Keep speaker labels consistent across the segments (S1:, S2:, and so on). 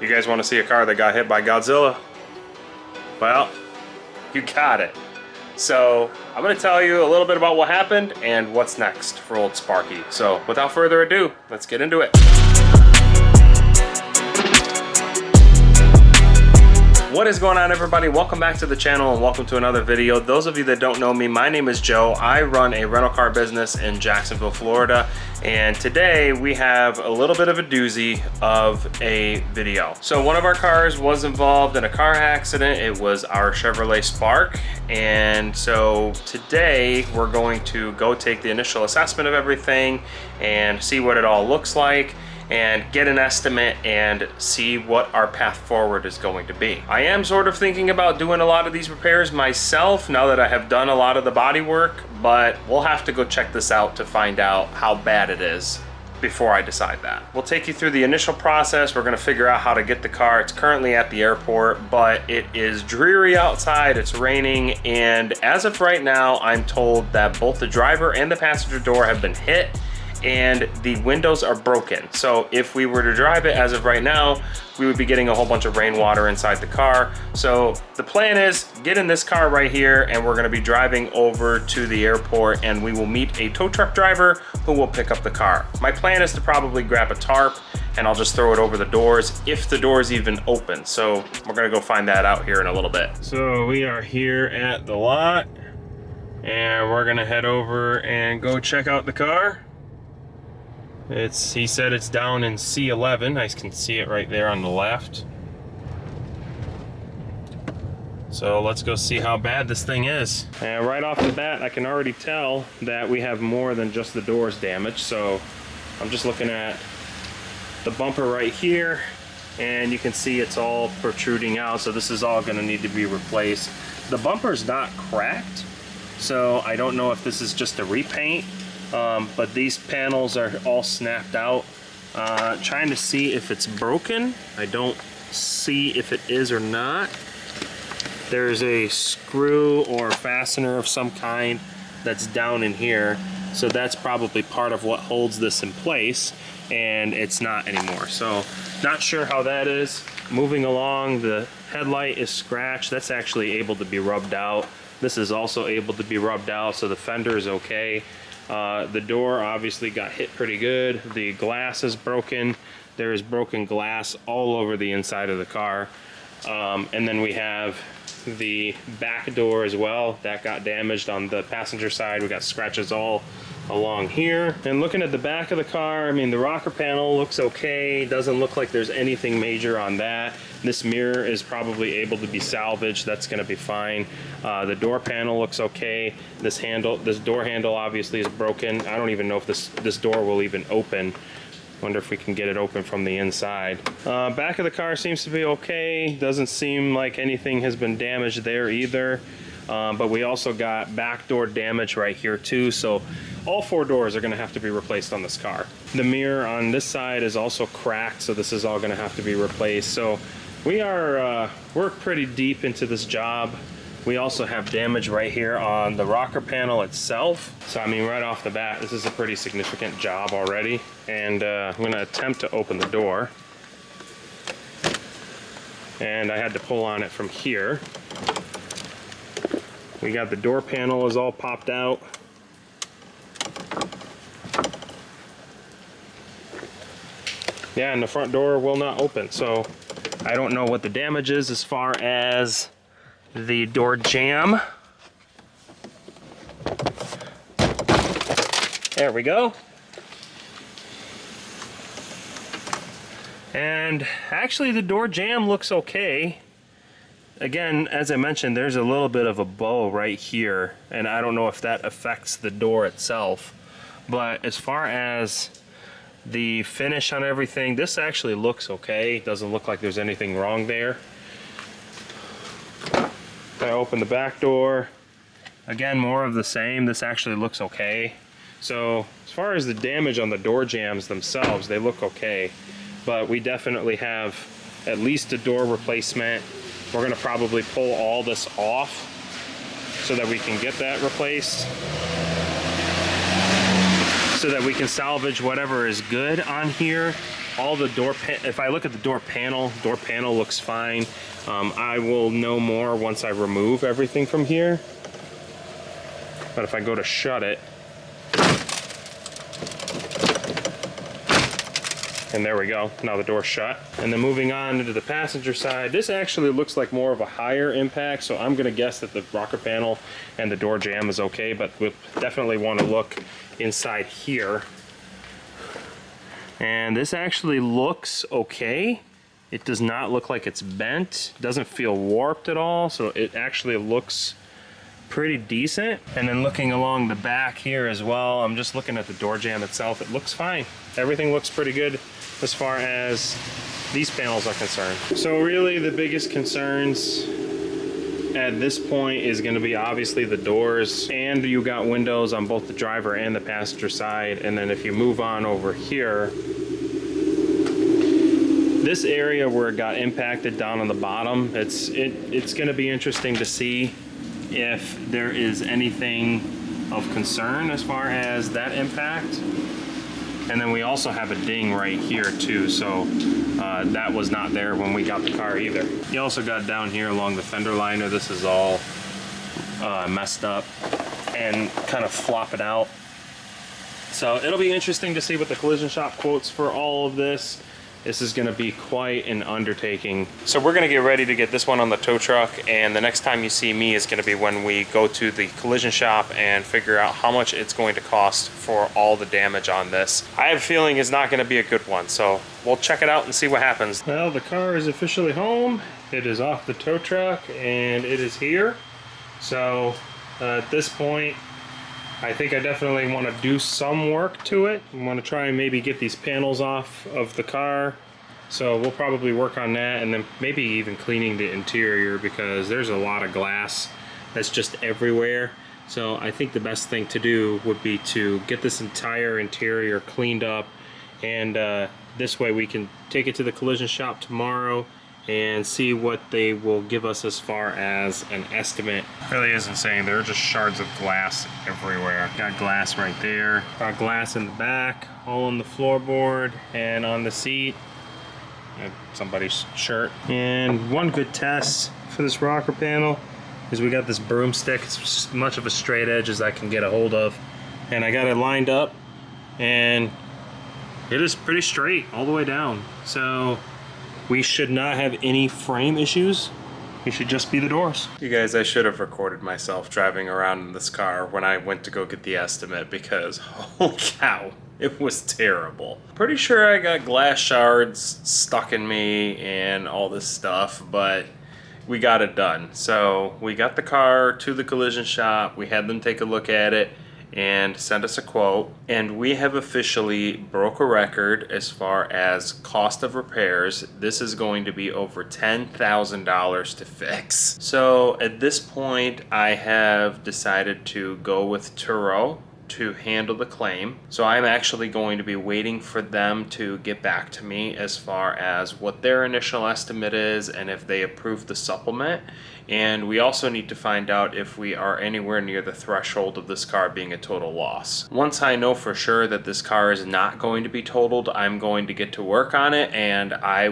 S1: You guys want to see a car that got hit by Godzilla? Well, you got it. So I'm going to tell you a little bit about what happened and what's next for old Sparky. So without further ado, let's get into it. What is going on, everybody? Welcome back to the channel and welcome to another video. Those of you that don't know me, my name is Joe. I run a rental car business in Jacksonville, Florida. And today we have a little bit of a doozy of a video. So one of our cars was involved in a car accident. It was our Chevrolet Spark. And so today we're going to go take the initial assessment of everything and see what it all looks like, and get an estimate and see what our path forward is going to be. I am sort of thinking about doing a lot of these repairs myself now that I have done a lot of the body work, but we'll have to go check this out to find out how bad it is before I decide that. We'll take you through the initial process. We're gonna figure out how to get the car. It's currently at the airport, but it is dreary outside, it's raining, and as of right now, I'm told that both the driver and the passenger door have been hit and the windows are broken. So if we were to drive it as of right now, we would be getting a whole bunch of rainwater inside the car. So the plan is get in this car right here, and we're gonna be driving over to the airport, and we will meet a tow truck driver who will pick up the car. My plan is to probably grab a tarp and I'll just throw it over the doors if the doors even open. So we're gonna go find that out here in a little bit. So we are here at the lot and we're gonna head over and go check out the car. He said it's down in C11. I can see it right there on the left. So let's go see how bad this thing is. And right off the bat, I can already tell that we have more than just the doors damaged. So I'm just looking at the bumper right here, and you can see it's all protruding out. So this is all gonna need to be replaced. The bumper's not cracked, so I don't know if this is just a repaint. But these panels are all snapped out. Trying to see if it's broken. I don't see if it is or not. There's a screw or fastener of some kind that's down in here. So that's probably part of what holds this in place, and it's not anymore. So not sure how that is. Moving along, the headlight is scratched. That's actually able to be rubbed out. This is also able to be rubbed out, so the fender is okay. The door obviously got hit pretty good. The glass is broken. There is broken glass all over the inside of the car. And then we have the back door as well. That got damaged on the passenger side. We got scratches all along here. And looking at the back of the car, I mean, the rocker panel looks okay. Doesn't look like there's anything major on that. This mirror is probably able to be salvaged. That's gonna be fine. The door panel looks okay. This door handle obviously is broken. I don't even know if this door will even open. Wonder if we can get it open from the inside. Back of the car seems to be okay. Doesn't seem like anything has been damaged there either. But we also got back door damage right here too. So all four doors are gonna have to be replaced on this car. The mirror on this side is also cracked, so this is all gonna have to be replaced. So we're pretty deep into this job. We also have damage right here on the rocker panel itself. So I mean, right off the bat, this is a pretty significant job already. And I'm gonna attempt to open the door. And I had to pull on it from here. We got the door panel is all popped out. Yeah, and the front door will not open. So I don't know what the damage is as far as the door jamb. There we go. And actually the door jamb looks okay. Again, as I mentioned, there's a little bit of a bow right here, and I don't know if that affects the door itself. But as far as the finish on everything, this actually looks okay. It doesn't look like there's anything wrong there. I open the back door. Again, more of the same. This actually looks okay. So as far as the damage on the door jambs themselves, they look okay. But we definitely have at least a door replacement. We're gonna probably pull all this off so that we can get that replaced, so that we can salvage whatever is good on here all the if I look at the door panel looks fine. I will know more once I remove everything from here. But if I go to shut it, and there we go, now the door's shut. And then moving on into the passenger side, this actually looks like more of a higher impact, so I'm gonna guess that the rocker panel and the door jamb is okay, but we'll definitely wanna look inside here. And this actually looks okay. It does not look like it's bent. It doesn't feel warped at all, so it actually looks pretty decent. And then looking along the back here as well, I'm just looking at the door jamb itself. It looks fine. Everything looks pretty good as far as these panels are concerned. So really the biggest concerns at this point is going to be obviously the doors, and you got windows on both the driver and the passenger side. And then if you move on over here, this area where it got impacted down on the bottom, it's going to be interesting to see if there is anything of concern as far as that impact. And then we also have a ding right here too, so that was not there when we got the car either. You also got down here along the fender liner, this is all messed up and kind of flopping out. So it'll be interesting to see what the collision shop quotes for all of this. This is gonna be quite an undertaking. So we're gonna get ready to get this one on the tow truck, and the next time you see me is gonna be when we go to the collision shop and figure out how much it's going to cost for all the damage on this. I have a feeling it's not gonna be a good one, so we'll check it out and see what happens. Well, the car is officially home. It is off the tow truck and it is here. So at this point, I think I definitely want to do some work to it. I want to try and maybe get these panels off of the car. So we'll probably work on that, and then maybe even cleaning the interior, because there's a lot of glass that's just everywhere. So I think the best thing to do would be to get this entire interior cleaned up, and this way we can take it to the collision shop tomorrow and see what they will give us as far as an estimate. It really is insane. There are just shards of glass everywhere. Got glass right there, got glass in the back, all on the floorboard and on the seat. And somebody's shirt. And one good test for this rocker panel is we got this broomstick. It's as much of a straight edge as I can get a hold of, and I got it lined up, and it is pretty straight all the way down. So we should not have any frame issues. It should just be the doors. You guys, I should have recorded myself driving around in this car when I went to go get the estimate, because holy cow, it was terrible. Pretty sure I got glass shards stuck in me and all this stuff, but we got it done. So we got the car to the collision shop, we had them take a look at it and send us a quote, and we have officially broke a record as far as cost of repairs. This is going to be over $10,000 to fix. So at this point I have decided to go with Turo to handle the claim. So I'm actually going to be waiting for them to get back to me as far as what their initial estimate is and if they approve the supplement. And we also need to find out if we are anywhere near the threshold of this car being a total loss. Once I know for sure that this car is not going to be totaled, I'm going to get to work on it, and I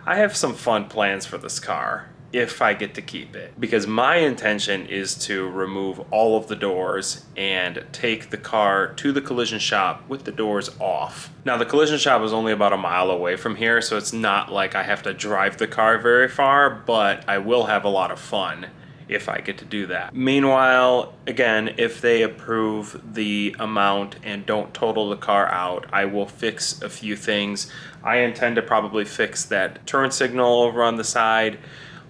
S1: have some fun plans for this car if I get to keep it, because my intention is to remove all of the doors and take the car to the collision shop with the doors off. Now the collision shop is only about a mile away from here, so it's not like I have to drive the car very far, but I will have a lot of fun if I get to do that. Meanwhile, again, if they approve the amount and don't total the car out, I will fix a few things. I intend to probably fix that turn signal over on the side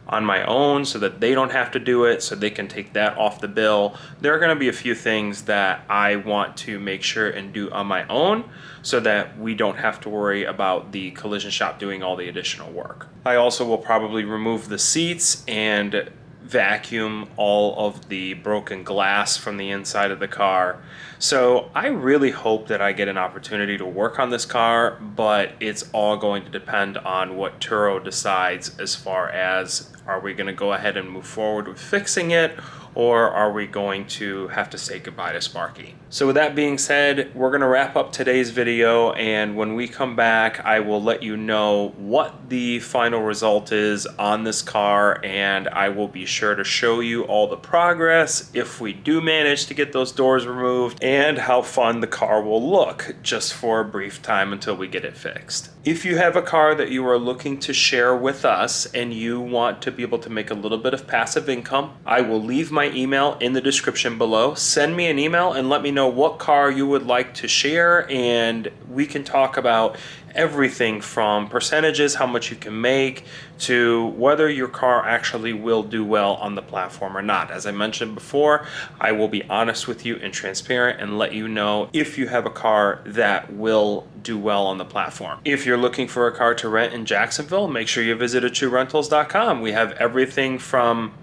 S1: on my own so that they don't have to do it, so they can take that off the bill. There are going to be a few things that I want to make sure and do on my own so that we don't have to worry about the collision shop doing all the additional work. I also will probably remove the seats and vacuum all of the broken glass from the inside of the car. So I really hope that I get an opportunity to work on this car, but it's all going to depend on what Turo decides as far as, are we going to go ahead and move forward with fixing it, or are we going to have to say goodbye to Sparky? So with that being said, we're gonna wrap up today's video, and when we come back, I will let you know what the final result is on this car, and I will be sure to show you all the progress if we do manage to get those doors removed, and how fun the car will look just for a brief time until we get it fixed. If you have a car that you are looking to share with us and you want to be able to make a little bit of passive income, I will leave my email in the description below. Send me an email and let me know what car you would like to share, and we can talk about everything from percentages, how much you can make, to whether your car actually will do well on the platform or not. As I mentioned before, I will be honest with you and transparent and let you know if you have a car that will do well on the platform. If you're looking for a car to rent in Jacksonville, make sure you visit AtchooRentals.com. We have everything from,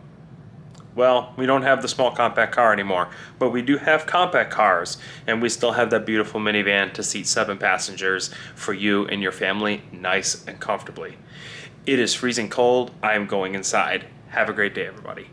S1: well, we don't have the small compact car anymore, but we do have compact cars, and we still have that beautiful minivan to seat 7 passengers for you and your family, nice and comfortably. It is freezing cold. I am going inside. Have a great day, everybody.